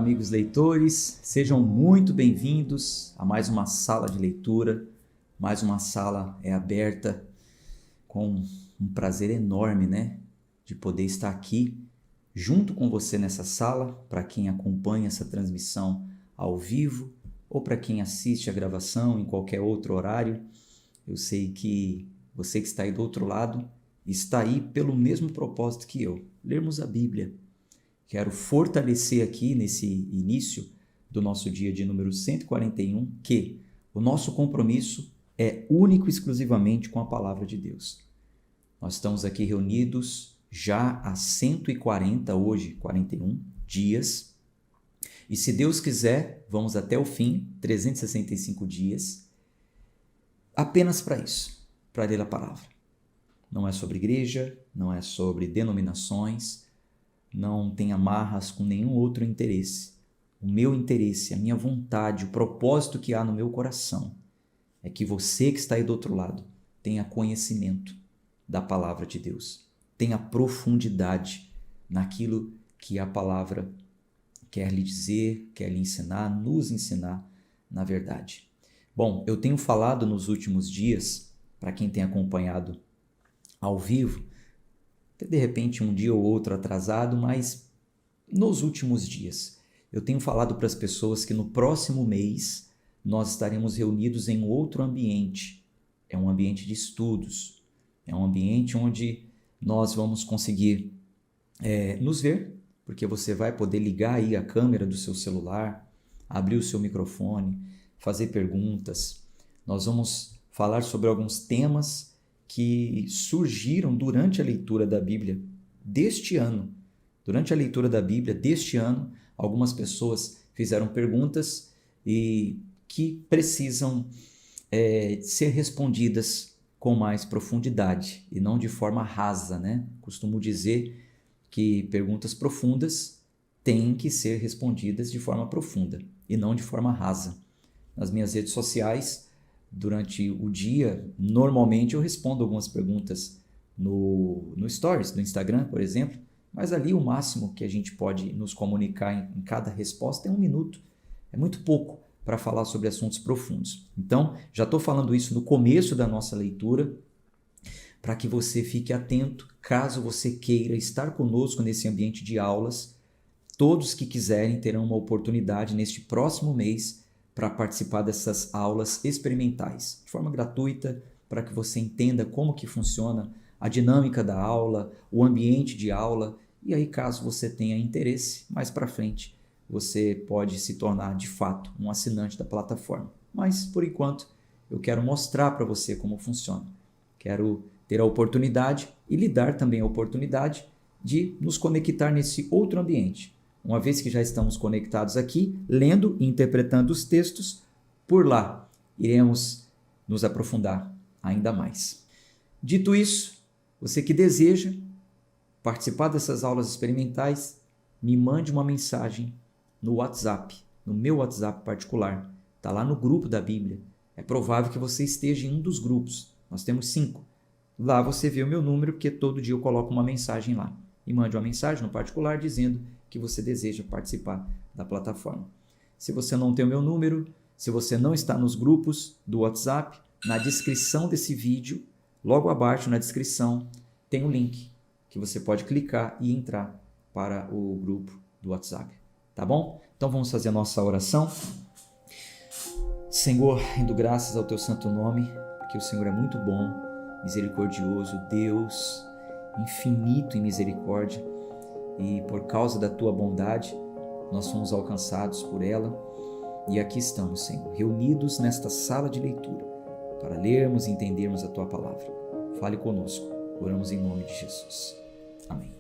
amigos leitores, sejam muito bem-vindos a mais uma sala de leitura. Mais uma sala aberta com um prazer enorme, de poder estar aqui junto com você nessa sala, para quem acompanha essa transmissão ao vivo ou para quem assiste a gravação em qualquer outro horário. Eu sei que você que está aí do outro lado está aí pelo mesmo propósito que eu, lermos a Bíblia. Quero fortalecer aqui nesse início do nosso dia de número 141 que o nosso compromisso é único e exclusivamente com a palavra de Deus. Nós estamos aqui reunidos já há 140, hoje 41 dias, e se Deus quiser, vamos até o fim, 365 dias, apenas para isso, para ler a palavra. Não é sobre igreja, não é sobre denominações, não tem amarras com nenhum outro interesse. O meu interesse, a minha vontade, o propósito que há no meu coração é que você que está aí do outro lado tenha conhecimento da palavra de Deus, tenha profundidade naquilo que a palavra quer lhe dizer, quer lhe ensinar, nos ensinar na verdade. Bom, eu tenho falado nos últimos dias, para quem tem acompanhado ao vivo, de repente um dia ou outro atrasado, mas nos últimos dias eu tenho falado para as pessoas que no próximo mês nós estaremos reunidos em outro ambiente. É um ambiente de estudos, é um ambiente onde nós vamos conseguir nos ver, porque você vai poder ligar aí a câmera do seu celular, abrir o seu microfone, fazer perguntas. Nós vamos falar sobre alguns temas que surgiram durante a leitura da Bíblia deste ano. Durante a leitura da Bíblia deste ano, algumas pessoas fizeram perguntas e que precisam ser respondidas com mais profundidade e não de forma rasa, Costumo dizer que perguntas profundas têm que ser respondidas de forma profunda e não de forma rasa. Nas minhas redes sociais, durante o dia, normalmente eu respondo algumas perguntas no Stories, no Instagram, por exemplo, mas ali o máximo que a gente pode nos comunicar em cada resposta é 1 minuto. É muito pouco para falar sobre assuntos profundos. Então, já estou falando isso no começo da nossa leitura, para que você fique atento, caso você queira estar conosco nesse ambiente de aulas. Todos que quiserem terão uma oportunidade neste próximo mês para participar dessas aulas experimentais, de forma gratuita, para que você entenda como que funciona a dinâmica da aula, o ambiente de aula, e aí caso você tenha interesse, mais para frente, você pode se tornar de fato um assinante da plataforma. Mas, por enquanto, eu quero mostrar para você como funciona. Quero ter a oportunidade e lhe dar também a oportunidade de nos conectar nesse outro ambiente. Uma vez que já estamos conectados aqui, lendo e interpretando os textos, por lá iremos nos aprofundar ainda mais. Dito isso, você que deseja participar dessas aulas experimentais, me mande uma mensagem no WhatsApp, no meu WhatsApp particular. Está lá no grupo da Bíblia. É provável que você esteja em um dos grupos. Nós temos 5. Lá você vê o meu número, porque todo dia eu coloco uma mensagem lá. E mande uma mensagem no particular dizendo que você deseja participar da plataforma. Se você não tem o meu número, se você não está nos grupos do WhatsApp, na descrição desse vídeo, logo abaixo na descrição, tem um link que você pode clicar e entrar para o grupo do WhatsApp. Tá bom? Então vamos fazer a nossa oração. Senhor, rendo graças ao teu santo nome, porque o Senhor é muito bom, misericordioso, Deus infinito em misericórdia, e por causa da tua bondade, nós fomos alcançados por ela, e aqui estamos, Senhor, reunidos nesta sala de leitura, para lermos e entendermos a tua palavra. Fale conosco, oramos em nome de Jesus. Amém.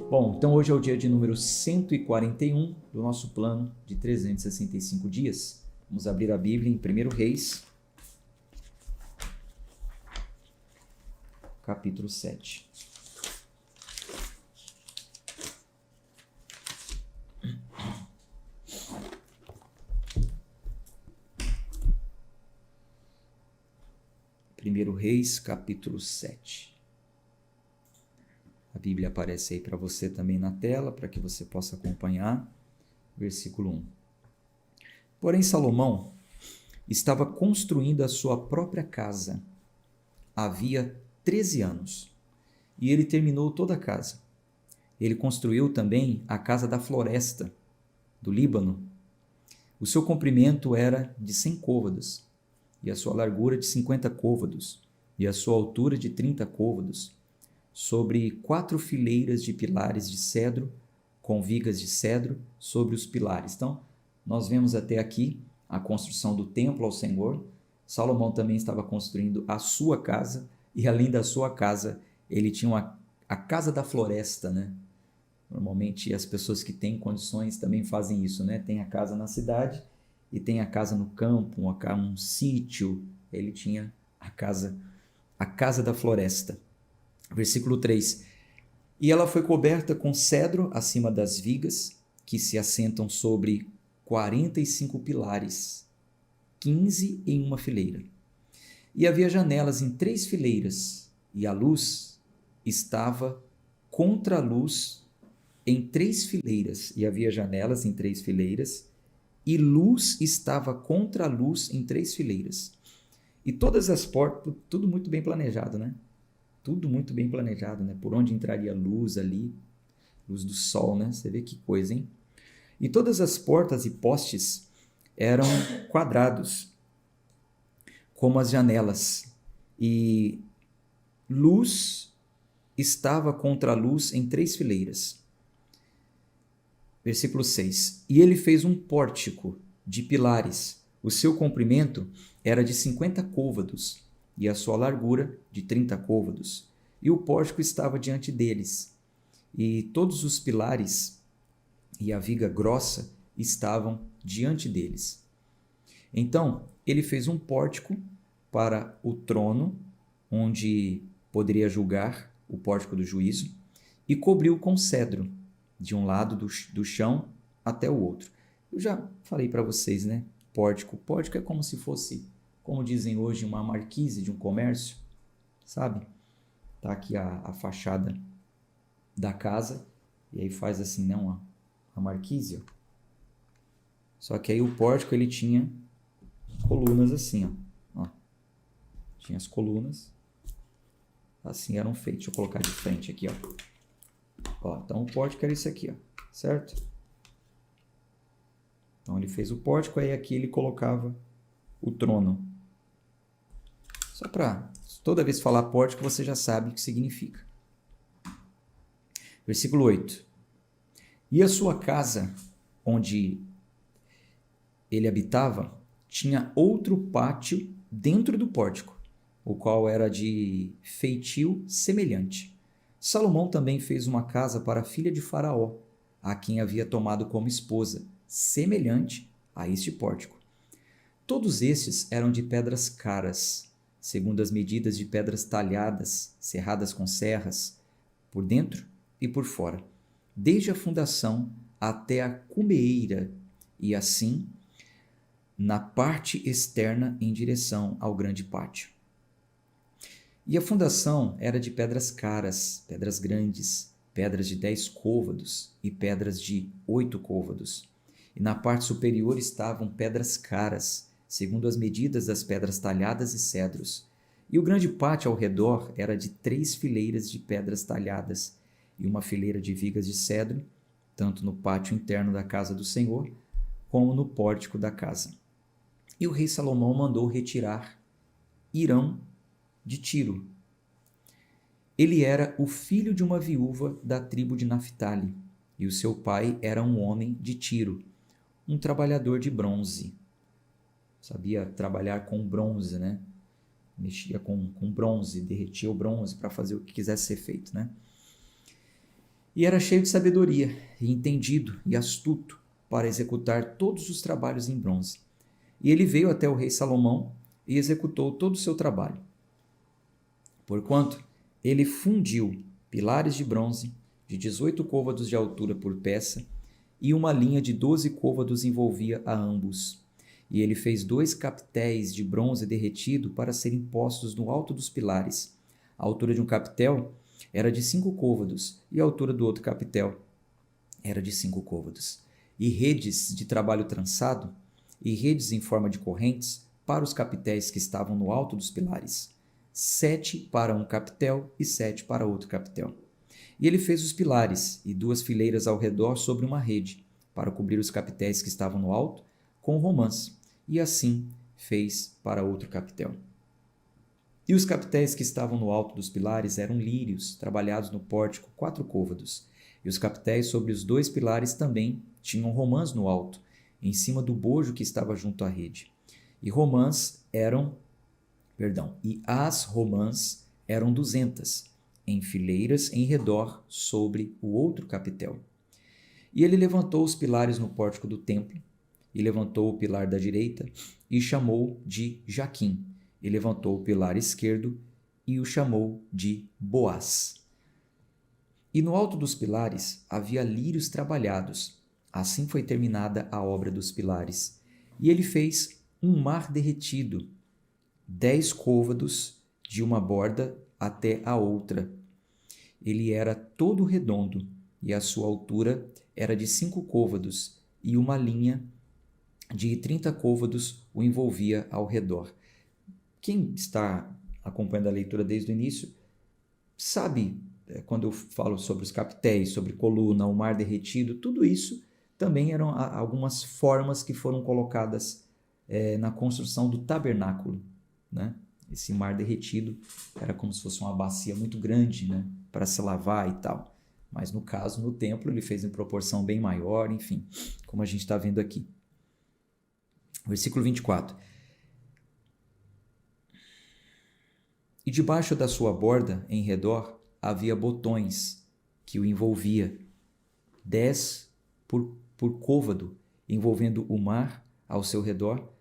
Bom, então hoje é o dia de número 141 do nosso plano de 365 dias. Vamos abrir a Bíblia em 1 Reis, capítulo 7. Primeiro Reis, capítulo 7. A Bíblia aparece aí para você também na tela, para que você possa acompanhar. versículo 1. Porém, Salomão estava construindo a sua própria casa. Havia 13 anos. E ele terminou toda a casa. Ele construiu também a casa da floresta do Líbano. O seu comprimento era de 100 côvados, e a sua largura de 50 côvados, e a sua altura de 30 côvados, sobre 4 fileiras de pilares de cedro, com vigas de cedro sobre os pilares. Então, nós vemos até aqui a construção do templo ao Senhor. Salomão também estava construindo a sua casa, e além da sua casa, ele tinha a casa da floresta, né? Normalmente as pessoas que têm condições também fazem isso, né? Tem a casa na cidade e tem a casa no campo, um sítio. Ele tinha a casa da floresta. Versículo 3. E ela foi coberta com cedro acima das vigas, que se assentam sobre 45 pilares, 15 em uma fileira. E havia janelas em 3 fileiras, e a luz estava contra a luz em 3 fileiras. E havia janelas em 3 fileiras, e luz estava contra a luz em 3 fileiras. E todas as portas, tudo muito bem planejado, né? Tudo muito bem planejado, né? Por onde entraria luz ali, luz do sol, né? Você vê que coisa, hein? E todas as portas e postes eram quadrados, como as janelas, e luz estava contra a luz em 3 fileiras. Versículo 6. E ele fez um pórtico de pilares. O seu comprimento era de 50 côvados, e a sua largura de 30 côvados. E o pórtico estava diante deles. E todos os pilares e a viga grossa estavam diante deles. Então, ele fez um pórtico para o trono, onde poderia julgar, o pórtico do juízo, e cobriu com cedro, de um lado do chão até o outro. Eu já falei para vocês, né? Pórtico é como se fosse, como dizem hoje, uma marquise de um comércio, sabe? Tá aqui a fachada da casa, e aí faz assim, né? Uma marquise, ó. Só que aí o pórtico, ele tinha colunas assim, ó. Tinha as colunas, assim eram feitas. Deixa eu colocar de frente aqui, ó. Então o pórtico era isso aqui, ó, certo? Então ele fez o pórtico, aí aqui ele colocava o trono. Só para toda vez falar pórtico, você já sabe o que significa. Versículo 8. E a sua casa, onde ele habitava, tinha outro pátio dentro do pórtico, o qual era de feitio semelhante. Salomão também fez uma casa para a filha de Faraó, a quem havia tomado como esposa, semelhante a este pórtico. Todos estes eram de pedras caras, segundo as medidas de pedras talhadas, serradas com serras, por dentro e por fora, desde a fundação até a cumeeira, e assim na parte externa em direção ao grande pátio. E a fundação era de pedras caras, pedras grandes, pedras de 10 côvados e pedras de 8 côvados. E na parte superior estavam pedras caras, segundo as medidas das pedras talhadas e cedros. E o grande pátio ao redor era de 3 fileiras de pedras talhadas e uma fileira de vigas de cedro, tanto no pátio interno da casa do Senhor, como no pórtico da casa. E o rei Salomão mandou retirar Hirão de Tiro. Ele era o filho de uma viúva da tribo de Naphtali, e o seu pai era um homem de Tiro, um trabalhador de bronze. Sabia trabalhar com bronze, né? Mexia com bronze, derretia o bronze para fazer o que quisesse ser feito, né? E era cheio de sabedoria, e entendido e astuto para executar todos os trabalhos em bronze. E ele veio até o rei Salomão e executou todo o seu trabalho. Porquanto ele fundiu pilares de bronze de 18 côvados de altura por peça, e uma linha de 12 côvados envolvia a ambos. E ele fez 2 capitéis de bronze derretido para serem postos no alto dos pilares. A altura de um capitel era de 5 côvados, e a altura do outro capitel era de 5 côvados. e redes de trabalho trançado, e redes em forma de correntes para os capitéis que estavam no alto dos pilares, 7 para um capitel e 7 para outro capitel. E ele fez os pilares e 2 fileiras ao redor sobre uma rede, para cobrir os capitéis que estavam no alto, com romãs, e assim fez para outro capitel. E os capitéis que estavam no alto dos pilares eram lírios, trabalhados no pórtico 4 côvados, e os capitéis sobre os 2 pilares também tinham romãs no alto, em cima do bojo que estava junto à rede. E as romãs eram 200, em fileiras em redor sobre o outro capitel. E ele levantou os pilares no pórtico do templo, e levantou o pilar da direita, e chamou de Jaquim, e levantou o pilar esquerdo, e o chamou de Boaz. E no alto dos pilares havia lírios trabalhados. Assim foi terminada a obra dos pilares. E ele fez um mar derretido, 10 côvados de uma borda até a outra. Ele era todo redondo, e a sua altura era de 5 côvados, e uma linha de 30 côvados o envolvia ao redor. Quem está acompanhando a leitura desde o início sabe, quando eu falo sobre os capitéis, sobre coluna, o mar derretido, tudo isso também eram algumas formas que foram colocadas na construção do tabernáculo, né? Esse mar derretido era como se fosse uma bacia muito grande, né, para se lavar e tal. Mas no caso, no templo, ele fez em proporção bem maior, enfim, como a gente está vendo aqui. Versículo 24. E debaixo da sua borda, em redor, havia botões que o envolvia, 10 por côvado, envolvendo o mar ao seu redor.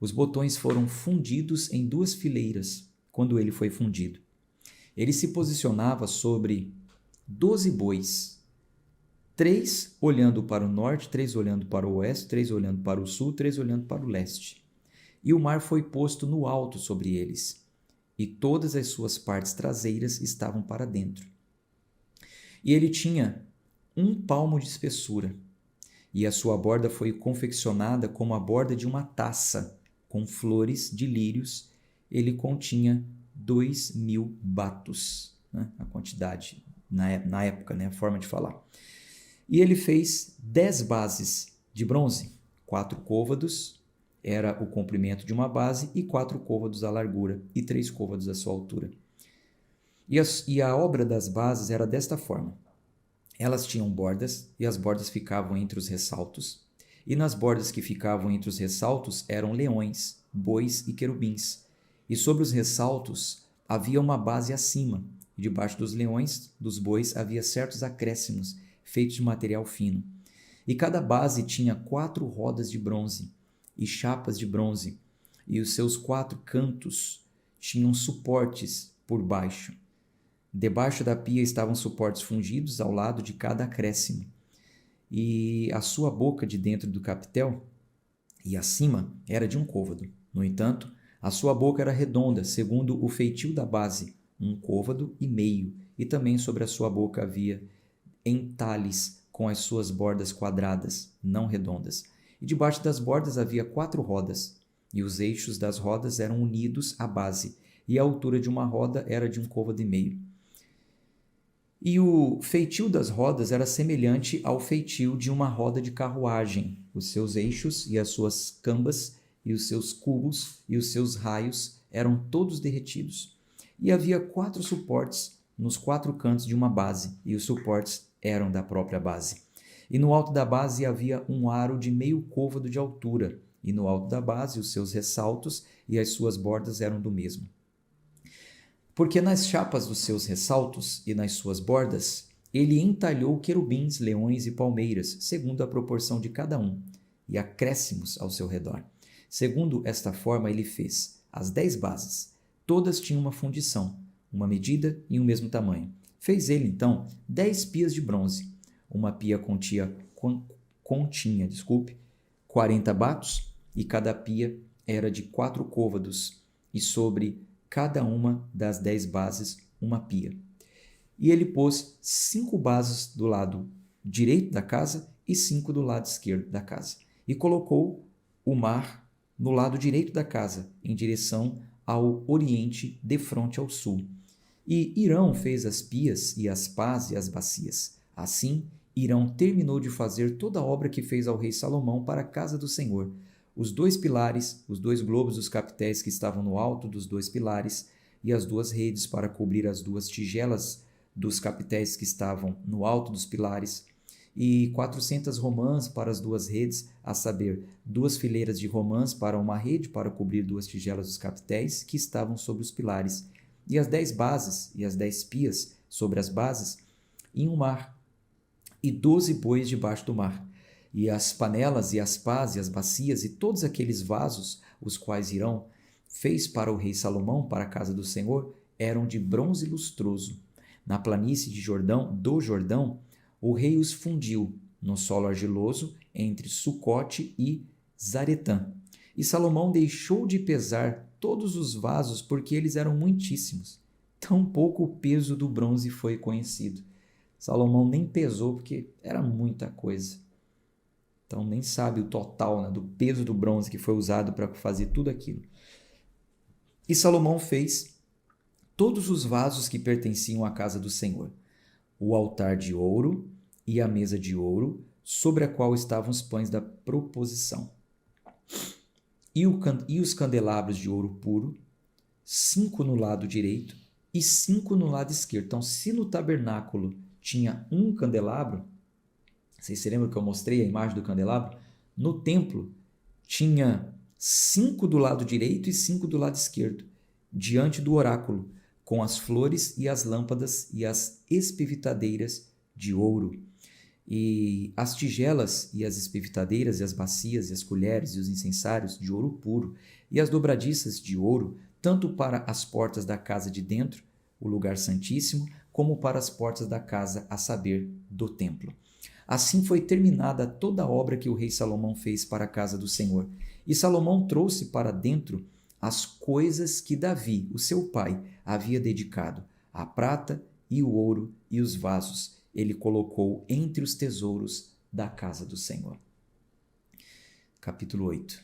Os botões foram fundidos em 2 fileiras, quando ele foi fundido. Ele se posicionava sobre 12 bois, 3 olhando para o norte, 3 olhando para o oeste, 3 olhando para o sul, 3 olhando para o leste. E o mar foi posto no alto sobre eles, e todas as suas partes traseiras estavam para dentro. E ele tinha 1 palmo de espessura, e a sua borda foi confeccionada como a borda de uma taça, com flores de lírios. Ele continha 2.000 batos, né? A quantidade na época, né? A forma de falar. E ele fez 10 bases de bronze, 4 côvados, era o comprimento de uma base, e 4 côvados a largura, e 3 côvados a sua altura. E a obra das bases era desta forma. Elas tinham bordas, e as bordas ficavam entre os ressaltos, e nas bordas que ficavam entre os ressaltos eram leões, bois e querubins. E sobre os ressaltos havia uma base acima, e debaixo dos leões, dos bois, havia certos acréscimos, feitos de material fino. E cada base tinha 4 rodas de bronze, e chapas de bronze, e os seus 4 cantos tinham suportes por baixo. Debaixo da pia estavam suportes fundidos ao lado de cada acréscimo. E a sua boca de dentro do capitel e acima era de 1 côvado. No entanto, a sua boca era redonda, segundo o feitio da base, 1 côvado e meio, e também sobre a sua boca havia entalhes com as suas bordas quadradas, não redondas. E debaixo das bordas havia 4 rodas, e os eixos das rodas eram unidos à base, e a altura de uma roda era de 1 côvado e meio. E o feitio das rodas era semelhante ao feitio de uma roda de carruagem. Os seus eixos e as suas cambas e os seus cubos e os seus raios eram todos derretidos. E havia 4 suportes nos 4 cantos de uma base, e os suportes eram da própria base. E no alto da base havia um aro de meio côvado de altura, e no alto da base os seus ressaltos e as suas bordas eram do mesmo. Porque nas chapas dos seus ressaltos e nas suas bordas, ele entalhou querubins, leões e palmeiras, segundo a proporção de cada um, e acréscimos ao seu redor. Segundo esta forma ele fez as 10 bases. Todas tinham uma fundição, uma medida e o mesmo tamanho. Fez ele, então, 10 pias de bronze. Uma pia continha 40 batos, e cada pia era de 4 côvados, e sobre cada uma das 10 bases uma pia. E ele pôs 5 bases do lado direito da casa e 5 do lado esquerdo da casa. E colocou o mar no lado direito da casa, em direção ao oriente, defronte ao sul. E Hirão fez as pias e as pás e as bacias. Assim, Hirão terminou de fazer toda a obra que fez ao rei Salomão para a casa do Senhor. Os 2 pilares, os 2 globos dos capitéis que estavam no alto dos 2 pilares, e as 2 redes para cobrir as 2 tigelas dos capitéis que estavam no alto dos pilares, e 400 romãs para as 2 redes, a saber, 2 fileiras de romãs para uma rede para cobrir 2 tigelas dos capitéis que estavam sobre os pilares, e as 10 bases e as 10 pias sobre as bases em um mar, e 12 bois debaixo do mar, e as panelas e as pás e as bacias e todos aqueles vasos, os quais Hirão fez para o rei Salomão para a casa do Senhor, eram de bronze lustroso. Na planície de do Jordão, o rei os fundiu no solo argiloso entre Sucote e Zaretã. E Salomão deixou de pesar todos os vasos porque eles eram muitíssimos. Tão pouco o peso do bronze foi conhecido. Salomão nem pesou porque era muita coisa. Então nem sabe o total, né, do peso do bronze que foi usado para fazer tudo aquilo. E Salomão fez todos os vasos que pertenciam à casa do Senhor, o altar de ouro e a mesa de ouro, sobre a qual estavam os pães da proposição, e os candelabros de ouro puro, 5 no lado direito e 5 no lado esquerdo. Então, se no tabernáculo tinha um candelabro, vocês se lembram que eu mostrei a imagem do candelabro? No templo tinha 5 do lado direito e 5 do lado esquerdo, diante do oráculo, com as flores e as lâmpadas e as espevitadeiras de ouro. E as tigelas e as espevitadeiras e as bacias e as colheres e os incensários de ouro puro e as dobradiças de ouro, tanto para as portas da casa de dentro, o lugar santíssimo, como para as portas da casa, a saber, do templo. Assim foi terminada toda a obra que o rei Salomão fez para a casa do Senhor. E Salomão trouxe para dentro as coisas que Davi, o seu pai, havia dedicado, a prata e o ouro e os vasos. Ele colocou entre os tesouros da casa do Senhor. Capítulo 8.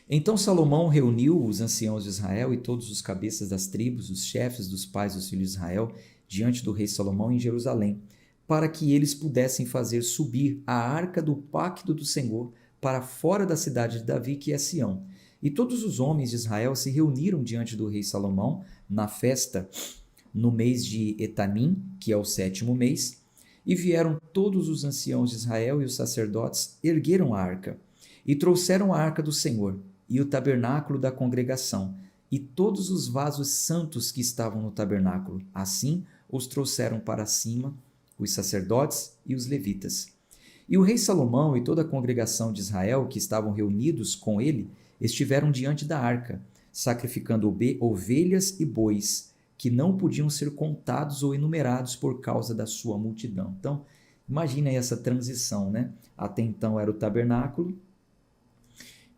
Então Salomão reuniu os anciãos de Israel e todos os cabeças das tribos, os chefes dos pais dos filhos de Israel, diante do rei Salomão em Jerusalém, para que eles pudessem fazer subir a arca do pacto do Senhor para fora da cidade de Davi, que é Sião. E todos os homens de Israel se reuniram diante do rei Salomão na festa no mês de Etanim, que é o 7º mês, e vieram todos os anciãos de Israel e os sacerdotes ergueram a arca, e trouxeram a arca do Senhor, e o tabernáculo da congregação, e todos os vasos santos que estavam no tabernáculo. Assim os trouxeram para cima os sacerdotes e os levitas. E o rei Salomão e toda a congregação de Israel que estavam reunidos com ele estiveram diante da arca, sacrificando ovelhas e bois, que não podiam ser contados ou enumerados por causa da sua multidão. Então, imagina aí essa transição, né? Até então era o tabernáculo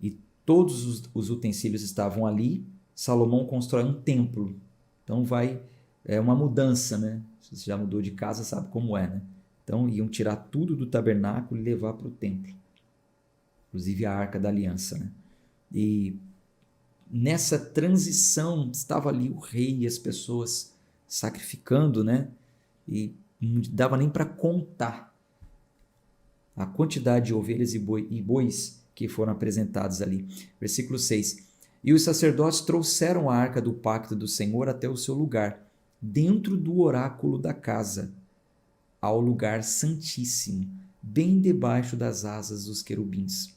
e todos os utensílios estavam ali. Salomão constrói um templo. Então é uma mudança, né? Se você já mudou de casa, sabe como é, né? Então iam tirar tudo do tabernáculo e levar para o templo. Inclusive a Arca da Aliança, né? E nessa transição estava ali o rei e as pessoas sacrificando, né? E não dava nem para contar a quantidade de ovelhas e bois que foram apresentados ali. Versículo 6. E os sacerdotes trouxeram a arca do pacto do Senhor até o seu lugar, dentro do oráculo da casa, ao lugar santíssimo, bem debaixo das asas dos querubins.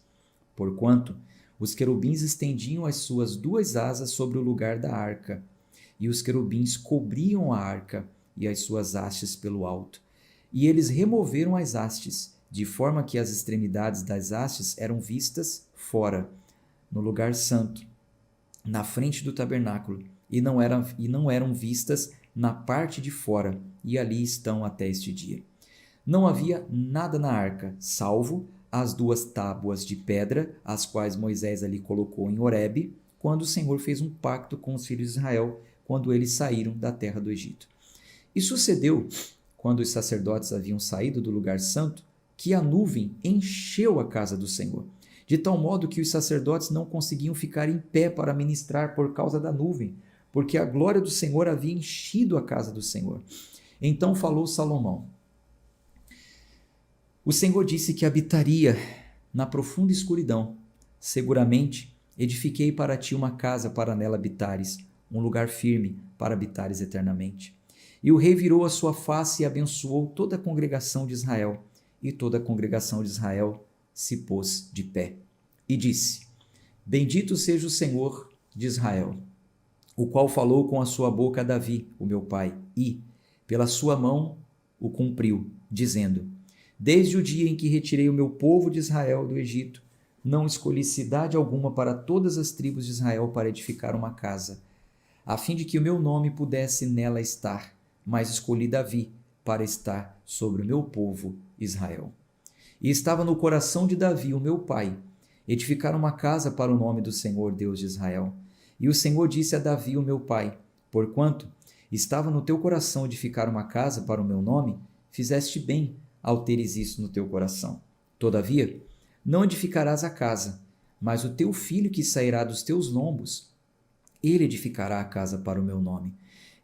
Porquanto os querubins estendiam as suas 2 asas sobre o lugar da arca, e os querubins cobriam a arca e as suas hastes pelo alto. E eles removeram as hastes, de forma que as extremidades das hastes eram vistas fora, no lugar santo, na frente do tabernáculo, e não eram vistas na parte de fora, e ali estão até este dia. Não havia nada na arca, salvo as 2 tábuas de pedra, as quais Moisés ali colocou em Horebe, quando o Senhor fez um pacto com os filhos de Israel, quando eles saíram da terra do Egito. E sucedeu, quando os sacerdotes haviam saído do lugar santo, que a nuvem encheu a casa do Senhor, de tal modo que os sacerdotes não conseguiam ficar em pé para ministrar por causa da nuvem, porque a glória do Senhor havia enchido a casa do Senhor. Então falou Salomão: o Senhor disse que habitaria na profunda escuridão. Seguramente edifiquei para ti uma casa para nela habitares, um lugar firme para habitares eternamente. E o rei virou a sua face e abençoou toda a congregação de Israel. E toda a congregação de Israel se pôs de pé. E disse: bendito seja o Senhor de Israel, o qual falou com a sua boca a Davi, o meu pai, e, pela sua mão, o cumpriu, dizendo: desde o dia em que retirei o meu povo de Israel do Egito, não escolhi cidade alguma para todas as tribos de Israel para edificar uma casa, a fim de que o meu nome pudesse nela estar, mas escolhi Davi para estar sobre o meu povo Israel. E estava no coração de Davi, o meu pai, edificar uma casa para o nome do Senhor, Deus de Israel. E o Senhor disse a Davi, o meu pai: porquanto estava no teu coração edificar uma casa para o meu nome, fizeste bem ao teres isso no teu coração. Todavia, não edificarás a casa, mas o teu filho que sairá dos teus lombos, ele edificará a casa para o meu nome.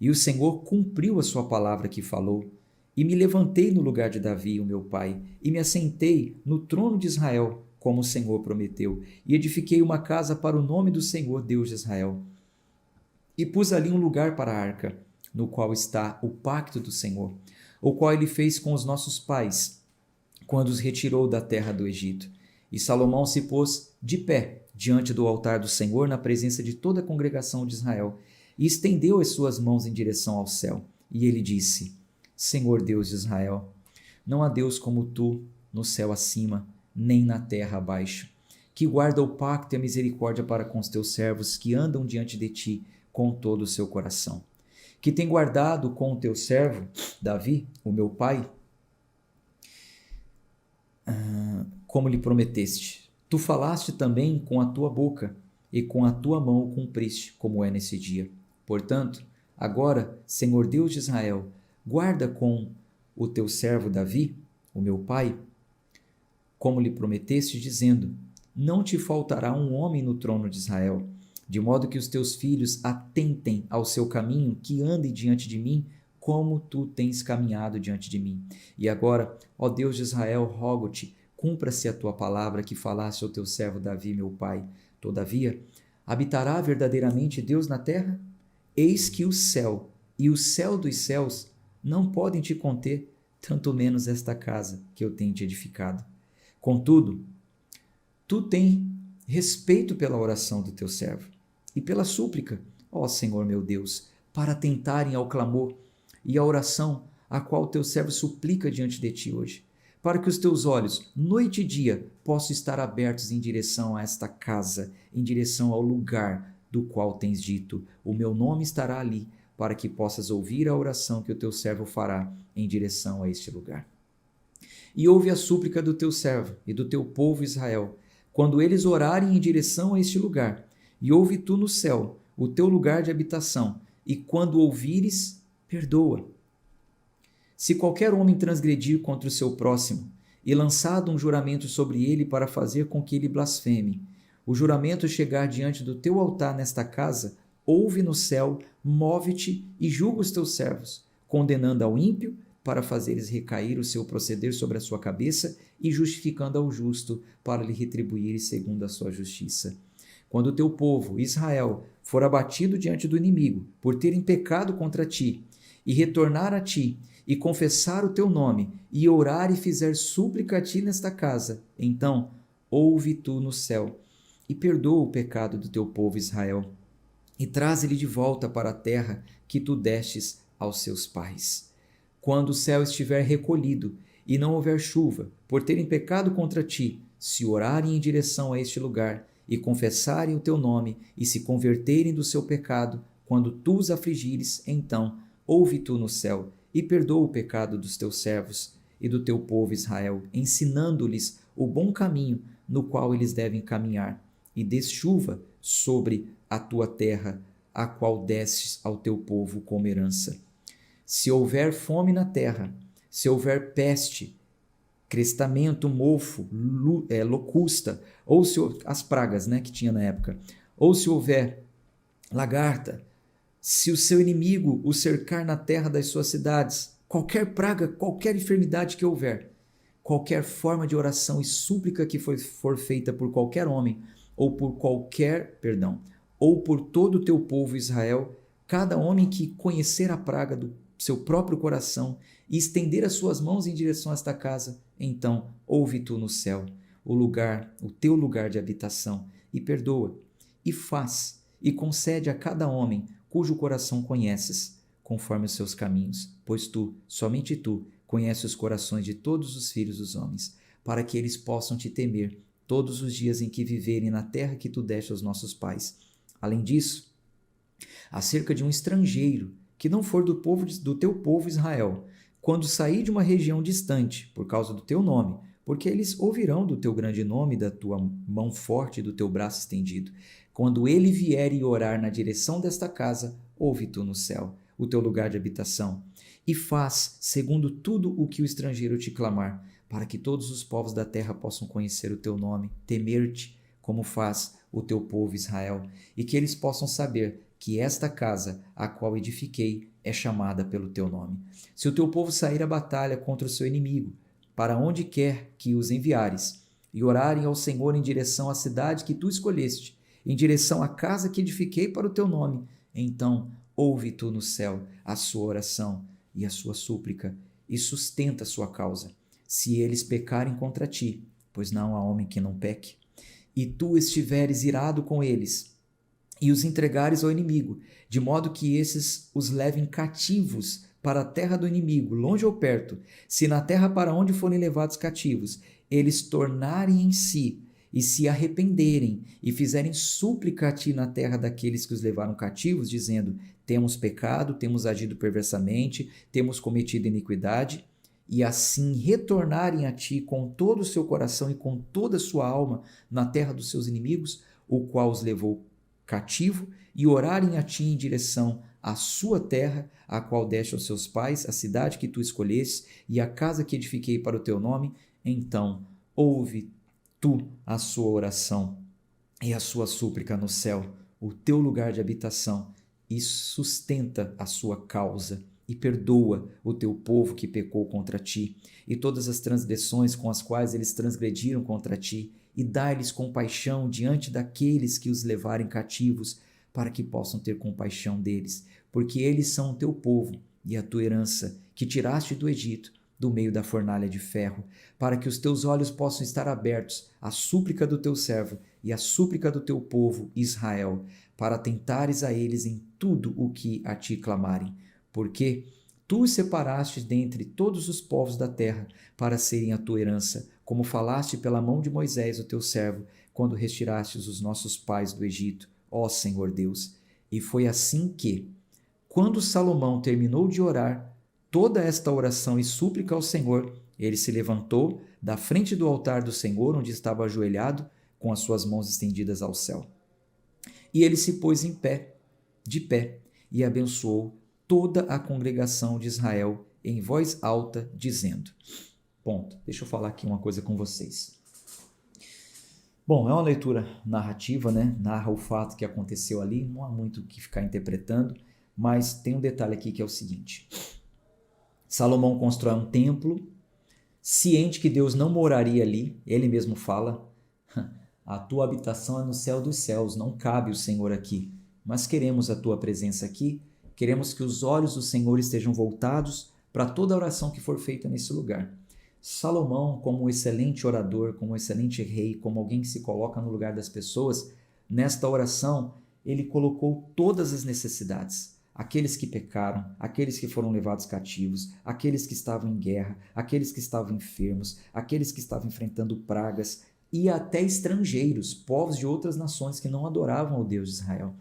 E o Senhor cumpriu a sua palavra que falou. E me levantei no lugar de Davi, o meu pai, e me assentei no trono de Israel, como o Senhor prometeu, e edifiquei uma casa para o nome do Senhor, Deus de Israel. E pus ali um lugar para a arca, no qual está o pacto do Senhor, o qual ele fez com os nossos pais, quando os retirou da terra do Egito. E Salomão se pôs de pé diante do altar do Senhor, na presença de toda a congregação de Israel, e estendeu as suas mãos em direção ao céu. E ele disse: Senhor Deus de Israel, não há Deus como tu no céu acima, nem na terra abaixo, que guarda o pacto e a misericórdia para com os teus servos que andam diante de ti com todo o seu coração. Que tem guardado com o teu servo, Davi, o meu pai, como lhe prometeste. Tu falaste também com a tua boca, e com a tua mão o cumpriste, como é nesse dia. Portanto, agora, Senhor Deus de Israel, guarda com o teu servo Davi, o meu pai, como lhe prometeste, dizendo: não te faltará um homem no trono de Israel, de modo que os teus filhos atentem ao seu caminho, que andem diante de mim, como tu tens caminhado diante de mim. E agora, ó Deus de Israel, rogo-te, cumpra-se a tua palavra que falaste ao teu servo Davi, meu pai. Todavia, habitará verdadeiramente Deus na terra? Eis que o céu e o céu dos céus não podem te conter, tanto menos esta casa que eu tenho te edificado. Contudo, tu tens respeito pela oração do teu servo e pela súplica, ó Senhor meu Deus, para atentarem ao clamor e à oração a qual teu servo suplica diante de ti hoje, para que os teus olhos, noite e dia, possam estar abertos em direção a esta casa, em direção ao lugar do qual tens dito: o meu nome estará ali, para que possas ouvir a oração que o teu servo fará em direção a este lugar. E ouve a súplica do teu servo e do teu povo Israel, quando eles orarem em direção a este lugar, e ouve tu no céu, o teu lugar de habitação, e quando ouvires, perdoa. Se qualquer homem transgredir contra o seu próximo, e lançado um juramento sobre ele para fazer com que ele blasfeme, o juramento chegar diante do teu altar nesta casa, ouve no céu, move-te e julga os teus servos, condenando ao ímpio para fazeres recair o seu proceder sobre a sua cabeça e justificando ao justo para lhe retribuir segundo a sua justiça. Quando o teu povo, Israel, for abatido diante do inimigo por terem pecado contra ti, e retornar a ti, e confessar o teu nome, e orar e fizer súplica a ti nesta casa, então ouve tu no céu, e perdoa o pecado do teu povo Israel, e traz-lhe de volta para a terra que tu destes aos seus pais. Quando o céu estiver recolhido, e não houver chuva, por terem pecado contra ti, se orarem em direção a este lugar, e confessarem o teu nome, e se converterem do seu pecado, quando tu os afligires, então ouve tu no céu, e perdoa o pecado dos teus servos e do teu povo Israel, ensinando-lhes o bom caminho no qual eles devem caminhar, e des chuva sobre a tua terra, a qual destes ao teu povo como herança. Se houver fome na terra, se houver peste, crestamento, mofo, locusta, ou se as pragas, né, que tinha na época, ou se houver lagarta, se o seu inimigo o cercar na terra das suas cidades, qualquer praga, qualquer enfermidade que houver, qualquer forma de oração e súplica que for feita por qualquer homem, ou por todo o teu povo Israel, cada homem que conhecer a praga do seu próprio coração e estender as suas mãos em direção a esta casa, então ouve tu no céu, o teu lugar de habitação, e perdoa, e faz, e concede a cada homem cujo coração conheces, conforme os seus caminhos, pois tu, somente tu, conheces os corações de todos os filhos dos homens, para que eles possam te temer todos os dias em que viverem na terra que tu deste aos nossos pais. Além disso, acerca de um estrangeiro que não for do teu povo Israel, quando sair de uma região distante, por causa do teu nome, porque eles ouvirão do teu grande nome, da tua mão forte e do teu braço estendido. Quando ele vier e orar na direção desta casa, ouve tu no céu, o teu lugar de habitação, e faz segundo tudo o que o estrangeiro te clamar, para que todos os povos da terra possam conhecer o teu nome, temer-te, como faz o teu povo Israel, e que eles possam saber que esta casa, a qual edifiquei, é chamada pelo teu nome. Se o teu povo sair à batalha contra o seu inimigo, para onde quer que os enviares, e orarem ao Senhor em direção à cidade que tu escolheste, em direção à casa que edifiquei para o teu nome, então ouve tu no céu a sua oração e a sua súplica, e sustenta a sua causa. Se eles pecarem contra ti, pois não há homem que não peque, e tu estiveres irado com eles, e os entregares ao inimigo, de modo que esses os levem cativos para a terra do inimigo, longe ou perto, se na terra para onde forem levados cativos, eles tornarem em si, e se arrependerem, e fizerem súplica a ti na terra daqueles que os levaram cativos, dizendo, temos pecado, temos agido perversamente, temos cometido iniquidade, e assim retornarem a ti com todo o seu coração e com toda a sua alma na terra dos seus inimigos, o qual os levou cativo, e orarem a ti em direção à sua terra, a qual deste aos seus pais, a cidade que tu escolheste, e a casa que edifiquei para o teu nome, então ouve tu a sua oração e a sua súplica no céu, o teu lugar de habitação, e sustenta a sua causa, e perdoa o teu povo que pecou contra ti, e todas as transgressões com as quais eles transgrediram contra ti, e dá-lhes compaixão diante daqueles que os levarem cativos, para que possam ter compaixão deles, porque eles são o teu povo e a tua herança, que tiraste do Egito, do meio da fornalha de ferro, para que os teus olhos possam estar abertos à súplica do teu servo e à súplica do teu povo Israel, para atentares a eles em tudo o que a ti clamarem, porque tu os separaste dentre todos os povos da terra para serem a tua herança, como falaste pela mão de Moisés, o teu servo, quando retirastes os nossos pais do Egito, ó Senhor Deus. E foi assim que, quando Salomão terminou de orar toda esta oração e súplica ao Senhor, ele se levantou da frente do altar do Senhor, onde estava ajoelhado, com as suas mãos estendidas ao céu. E ele se pôs de pé, e abençoou toda a congregação de Israel em voz alta, dizendo... Ponto. Deixa eu falar aqui uma coisa com vocês. Bom, é uma leitura narrativa, né? Narra o fato que aconteceu ali, não há muito o que ficar interpretando, mas tem um detalhe aqui que é o seguinte. Salomão constrói um templo, ciente que Deus não moraria ali, ele mesmo fala, a tua habitação é no céu dos céus, não cabe o Senhor aqui, mas queremos a tua presença aqui, queremos que os olhos do Senhor estejam voltados para toda a oração que for feita nesse lugar. Salomão, como um excelente orador, como um excelente rei, como alguém que se coloca no lugar das pessoas, nesta oração ele colocou todas as necessidades. Aqueles que pecaram, aqueles que foram levados cativos, aqueles que estavam em guerra, aqueles que estavam enfermos, aqueles que estavam enfrentando pragas e até estrangeiros, povos de outras nações que não adoravam ao Deus de Israel.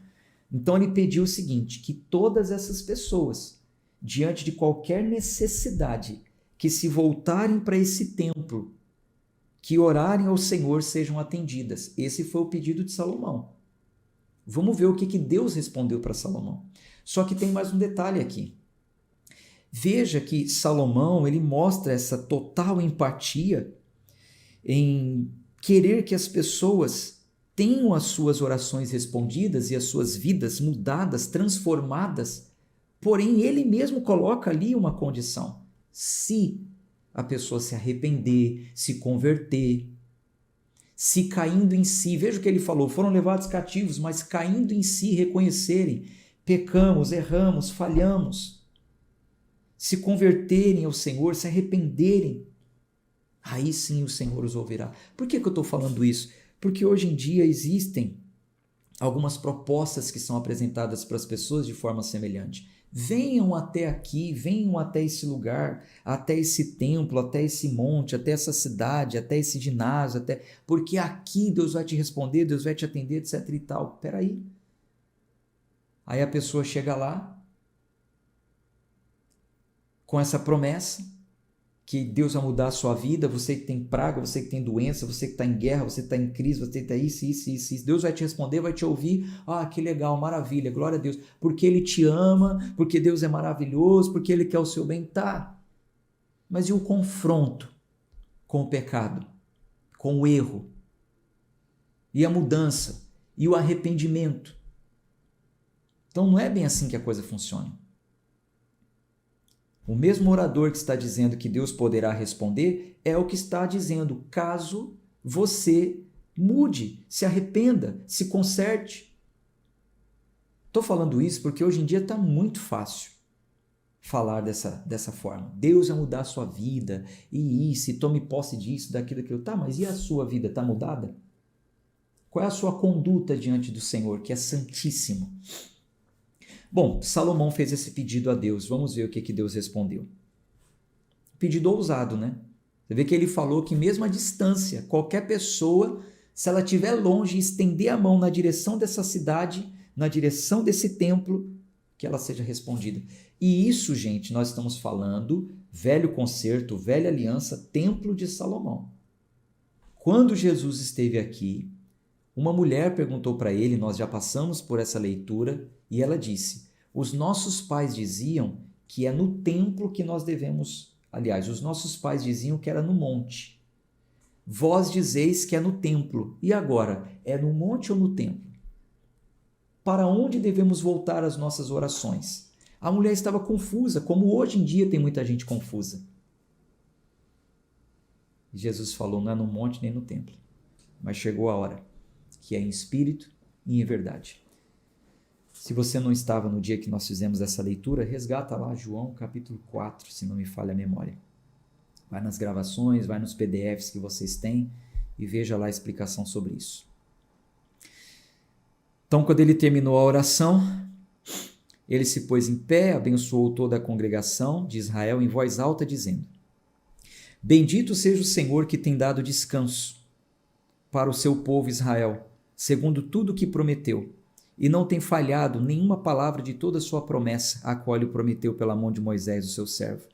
Então ele pediu o seguinte, que todas essas pessoas, diante de qualquer necessidade, que se voltarem para esse templo, que orarem ao Senhor, sejam atendidas. Esse foi o pedido de Salomão. Vamos ver o que Deus respondeu para Salomão. Só que tem mais um detalhe aqui. Veja que Salomão, ele mostra essa total empatia em querer que as pessoas tenham as suas orações respondidas e as suas vidas mudadas, transformadas. Porém, ele mesmo coloca ali uma condição: se a pessoa se arrepender, se converter, se caindo em si, veja o que ele falou, foram levados cativos, mas caindo em si, reconhecerem, pecamos, erramos, falhamos, se converterem ao Senhor, se arrependerem, aí sim o Senhor os ouvirá. Por que eu estou falando isso? Porque hoje em dia existem algumas propostas que são apresentadas para as pessoas de forma semelhante. Venham até aqui, venham até esse lugar, até esse templo, até esse monte, até essa cidade, até esse ginásio, porque aqui Deus vai te responder, Deus vai te atender, etc e tal. Peraí. Aí a pessoa chega lá com essa promessa que Deus vai mudar a sua vida, você que tem praga, você que tem doença, você que está em guerra, você que está em crise, você que está isso. Deus vai te responder, vai te ouvir. Ah, que legal, maravilha, glória a Deus. Porque Ele te ama, porque Deus é maravilhoso, porque Ele quer o seu bem. Tá. Mas e o confronto com o pecado, com o erro? E a mudança? E o arrependimento? Então não é bem assim que a coisa funciona. O mesmo orador que está dizendo que Deus poderá responder é o que está dizendo caso você mude, se arrependa, se conserte. Estou falando isso porque hoje em dia está muito fácil falar dessa forma. Deus vai mudar a sua vida, e isso, e tome posse disso, daquilo. Tá, mas e a sua vida está mudada? Qual é a sua conduta diante do Senhor, que é santíssimo? Bom, Salomão fez esse pedido a Deus. Vamos ver o que Deus respondeu. Pedido ousado, né? Você vê que ele falou que mesmo à distância, qualquer pessoa, se ela estiver longe, estender a mão na direção dessa cidade, na direção desse templo, que ela seja respondida. E isso, gente, nós estamos falando velho concerto, velha aliança, templo de Salomão. Quando Jesus esteve aqui, uma mulher perguntou para ele, nós já passamos por essa leitura, e ela disse: os nossos pais diziam que é no templo que nós devemos... Aliás, os nossos pais diziam que era no monte. Vós dizeis que é no templo. E agora, é no monte ou no templo? Para onde devemos voltar as nossas orações? A mulher estava confusa, como hoje em dia tem muita gente confusa. E Jesus falou: não é no monte nem no templo, mas chegou a hora, que é em espírito e em verdade. Se você não estava no dia que nós fizemos essa leitura, resgata lá João capítulo 4, se não me falha a memória. Vai nas gravações, vai nos PDFs que vocês têm e veja lá a explicação sobre isso. Então, quando ele terminou a oração, ele se pôs em pé, abençoou toda a congregação de Israel em voz alta, dizendo: bendito seja o Senhor que tem dado descanso para o seu povo Israel, segundo tudo o que prometeu, e não tem falhado nenhuma palavra de toda a sua promessa, a qual ele prometeu pela mão de Moisés, o seu servo.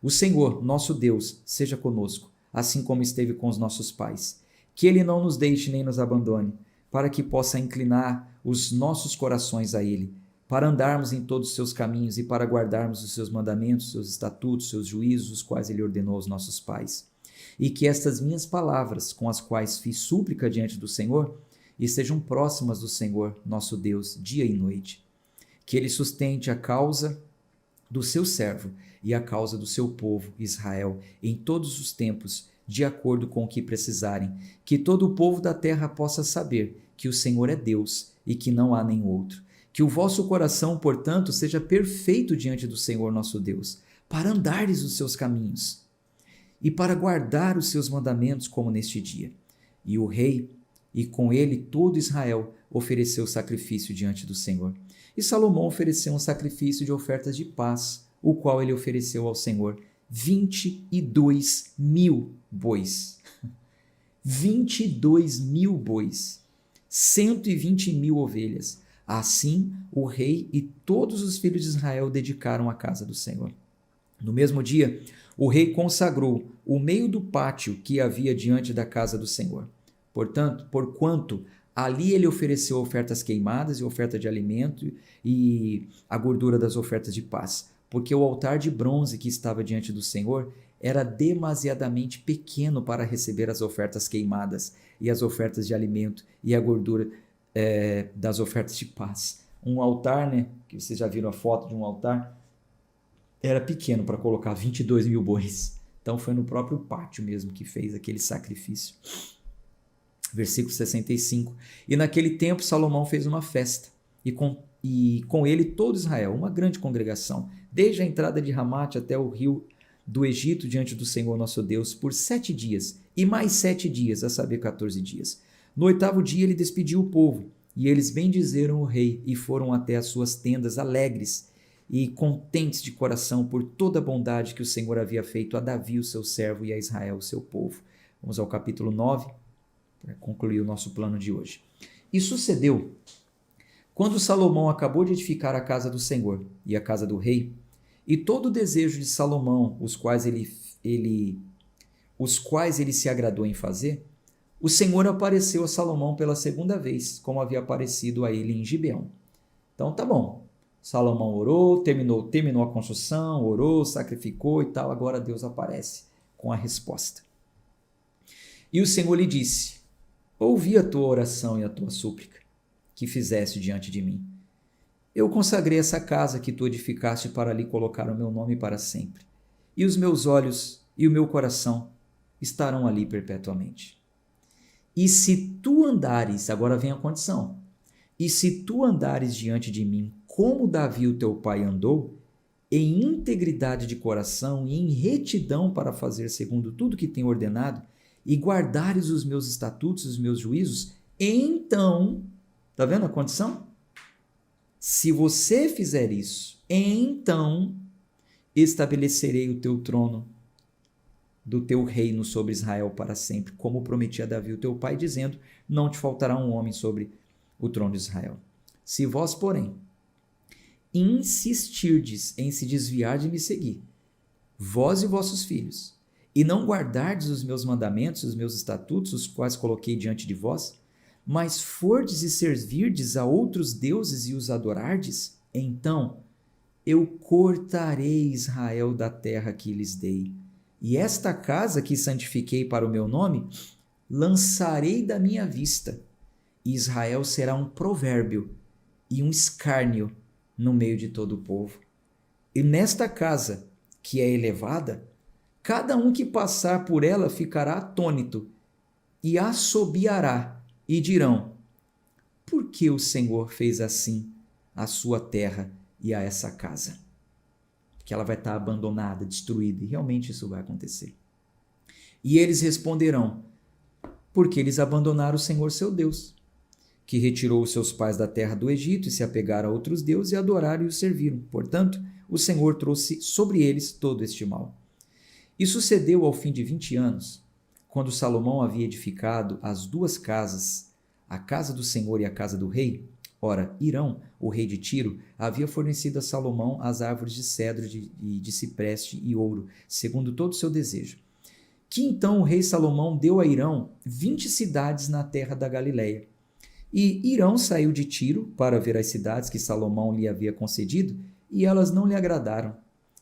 O Senhor, nosso Deus, seja conosco, assim como esteve com os nossos pais. Que ele não nos deixe nem nos abandone, para que possa inclinar os nossos corações a ele, para andarmos em todos os seus caminhos e para guardarmos os seus mandamentos, seus estatutos, seus juízos, os quais ele ordenou aos nossos pais. E que estas minhas palavras, com as quais fiz súplica diante do Senhor, estejam próximas do Senhor, nosso Deus, dia e noite. Que ele sustente a causa do seu servo e a causa do seu povo, Israel, em todos os tempos, de acordo com o que precisarem. Que todo o povo da terra possa saber que o Senhor é Deus e que não há nenhum outro. Que o vosso coração, portanto, seja perfeito diante do Senhor nosso Deus, para andares os seus caminhos e para guardar os seus mandamentos como neste dia. E o rei, e com ele todo Israel, ofereceu sacrifício diante do Senhor. E Salomão ofereceu um sacrifício de ofertas de paz, o qual ele ofereceu ao Senhor 22.000 bois. 22.000 bois, 120.000 ovelhas. Assim, o rei e todos os filhos de Israel dedicaram a casa do Senhor. No mesmo dia, o rei consagrou o meio do pátio que havia diante da casa do Senhor. Portanto, porquanto ali ele ofereceu ofertas queimadas e oferta de alimento e a gordura das ofertas de paz. porque o altar de bronze que estava diante do Senhor era demasiadamente pequeno para receber as ofertas queimadas e as ofertas de alimento e a gordura das ofertas de paz. Um altar, né, que vocês já viram a foto de um altar, era pequeno para colocar 22 mil bois. Então foi no próprio pátio mesmo que fez aquele sacrifício. Versículo 65. E naquele tempo Salomão fez uma festa, e com ele todo Israel, uma grande congregação, desde a entrada de Ramate até o rio do Egito, diante do Senhor nosso Deus, por 7 dias, e mais 7 dias, a saber, 14 dias. No 8º dia ele despediu o povo, e eles bendizeram o rei, e foram até as suas tendas alegres e contentes de coração por toda a bondade que o Senhor havia feito a Davi, o seu servo, e a Israel, o seu povo. Vamos ao capítulo 9, para concluir o nosso plano de hoje. E sucedeu, quando Salomão acabou de edificar a casa do Senhor e a casa do rei, e todo o desejo de Salomão, os quais ele se agradou em fazer, o Senhor apareceu a Salomão pela segunda vez, como havia aparecido a ele em Gibeão. Então tá bom, Salomão orou, terminou a construção, orou, sacrificou e tal, agora Deus aparece com a resposta. E o Senhor lhe disse: ouvi a tua oração e a tua súplica, que fizeste diante de mim. Eu consagrei essa casa que tu edificaste para ali colocar o meu nome para sempre, e os meus olhos e o meu coração estarão ali perpetuamente. E se tu andares, agora vem a condição, e se tu andares diante de mim como Davi o teu pai andou, em integridade de coração e em retidão para fazer segundo tudo que tenho ordenado, e guardares os meus estatutos, os meus juízos, então, tá vendo a condição? Se você fizer isso, então estabelecerei o teu trono do teu reino sobre Israel para sempre, como prometi a Davi o teu pai, dizendo: não te faltará um homem sobre o trono de Israel. Se vós, porém, insistirdes em se desviar de me seguir, vós e vossos filhos, e não guardardes os meus mandamentos, os meus estatutos, os quais coloquei diante de vós, mas fordes e servirdes a outros deuses e os adorardes, então eu cortarei Israel da terra que lhes dei, e esta casa que santifiquei para o meu nome, lançarei da minha vista, e Israel será um provérbio e um escárnio no meio de todo o povo. E nesta casa, que é elevada, cada um que passar por ela ficará atônito e assobiará, e dirão: por que o Senhor fez assim a sua terra e a essa casa? Que ela vai estar abandonada, destruída, e realmente isso vai acontecer. E eles responderão: porque eles abandonaram o Senhor seu Deus, que retirou os seus pais da terra do Egito e se apegaram a outros deuses e adoraram e os serviram. Portanto, o Senhor trouxe sobre eles todo este mal. E sucedeu ao fim de 20 anos, quando Salomão havia edificado as 2 casas, a casa do Senhor e a casa do rei. Ora, Hirão, o rei de Tiro, havia fornecido a Salomão as árvores de cedro e de cipreste e ouro, segundo todo o seu desejo. Que então o rei Salomão deu a Hirão 20 cidades na terra da Galileia. E Hirão saiu de Tiro para ver as cidades que Salomão lhe havia concedido, e elas não lhe agradaram.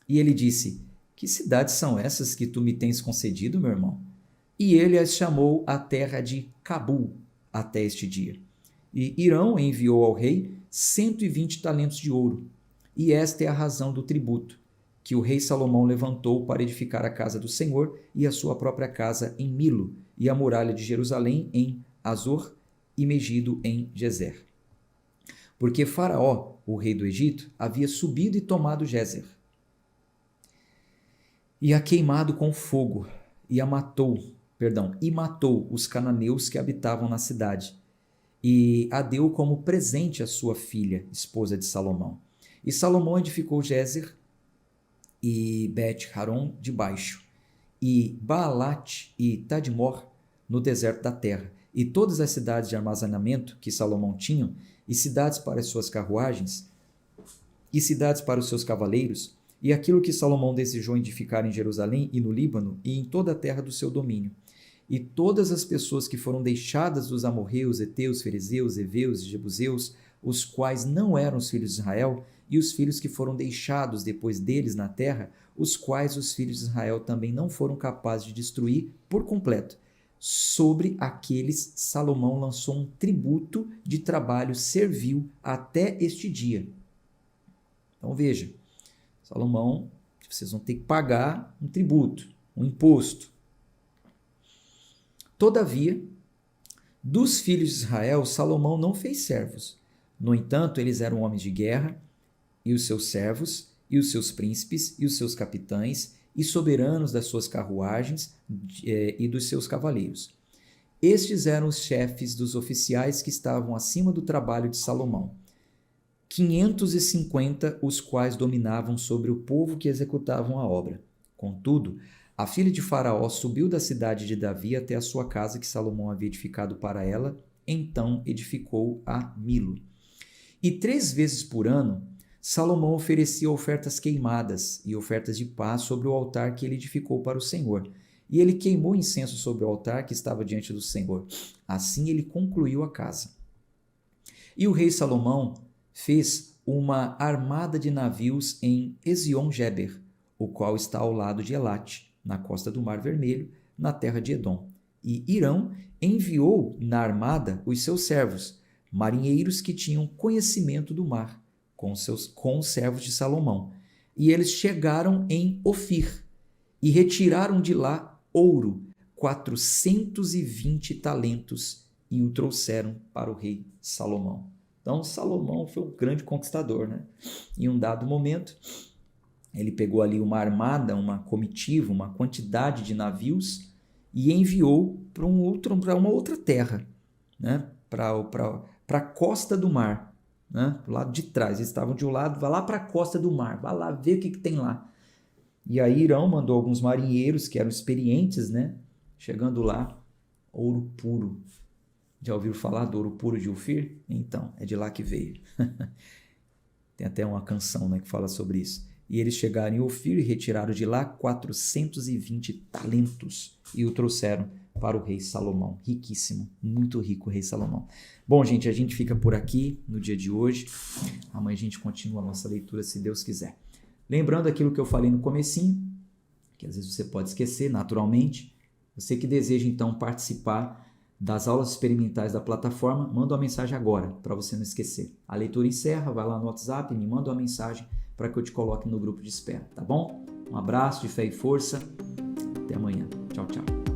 E ele disse: que cidades são essas que tu me tens concedido, meu irmão? E ele as chamou a terra de Cabul até este dia. E Hirão enviou ao rei 120 talentos de ouro. E esta é a razão do tributo que o rei Salomão levantou para edificar a casa do Senhor e a sua própria casa em Milo, e a muralha de Jerusalém em Azor, e Megido em Gezer. Porque Faraó, o rei do Egito, havia subido e tomado Gezer, e a queimado com fogo, e matou os cananeus que habitavam na cidade, e a deu como presente à sua filha, esposa de Salomão. E Salomão edificou Gezer e Bet-Haron de baixo, e Baalat e Tadmor no deserto da terra, e todas as cidades de armazenamento que Salomão tinha, e cidades para as suas carruagens, e cidades para os seus cavaleiros, e aquilo que Salomão desejou edificar em Jerusalém e no Líbano e em toda a terra do seu domínio. E todas as pessoas que foram deixadas dos amorreus, heteus, ferezeus, heveus e jebuseus, os quais não eram os filhos de Israel, e os filhos que foram deixados depois deles na terra, os quais os filhos de Israel também não foram capazes de destruir por completo. Sobre aqueles, Salomão lançou um tributo de trabalho servil até este dia. Então veja, Salomão, vocês vão ter que pagar um tributo, um imposto. Todavia, dos filhos de Israel, Salomão não fez servos. No entanto, eles eram homens de guerra, e os seus servos, e os seus príncipes, e os seus capitães, e soberanos das suas carruagens e dos seus cavaleiros. Estes eram os chefes dos oficiais que estavam acima do trabalho de Salomão. 550, os quais dominavam sobre o povo que executavam a obra. Contudo, a filha de Faraó subiu da cidade de Davi até a sua casa que Salomão havia edificado para ela, então edificou a Milo. E 3 vezes por ano, Salomão oferecia ofertas queimadas e ofertas de paz sobre o altar que ele edificou para o Senhor. E ele queimou incenso sobre o altar que estava diante do Senhor. Assim ele concluiu a casa. E o rei Salomão fez uma armada de navios em Ezion-Geber, o qual está ao lado de Elate, na costa do Mar Vermelho, na terra de Edom. E Hirão enviou na armada os seus servos, marinheiros que tinham conhecimento do mar, com os servos de Salomão. E eles chegaram em Ofir e retiraram de lá ouro, 420 talentos, e o trouxeram para o rei Salomão. Então, Salomão foi um grande conquistador, né? Em um dado momento, ele pegou ali uma armada, uma comitiva, uma quantidade de navios e enviou para uma outra terra, né? Para a costa do mar, né? Do lado de trás. Eles estavam de um lado, vai lá para a costa do mar, vai lá ver o que tem lá. E aí Hirão mandou alguns marinheiros que eram experientes, né? Chegando lá, ouro puro. Já ouviram falar do ouro puro de Ofir? Então, é de lá que veio. Tem até uma canção, né, que fala sobre isso. E eles chegaram em Ofir e retiraram de lá 420 talentos e o trouxeram para o rei Salomão. Riquíssimo, muito rico o rei Salomão. Bom, gente, a gente fica por aqui no dia de hoje. Amanhã a gente continua a nossa leitura, se Deus quiser. Lembrando aquilo que eu falei no comecinho, que às vezes você pode esquecer naturalmente. Você que deseja, então, participar das aulas experimentais da plataforma, manda uma mensagem agora, para você não esquecer. A leitura encerra, vai lá no WhatsApp, me manda uma mensagem para que eu te coloque no grupo de espera, tá bom? Um abraço de fé e força. Até amanhã. Tchau, tchau.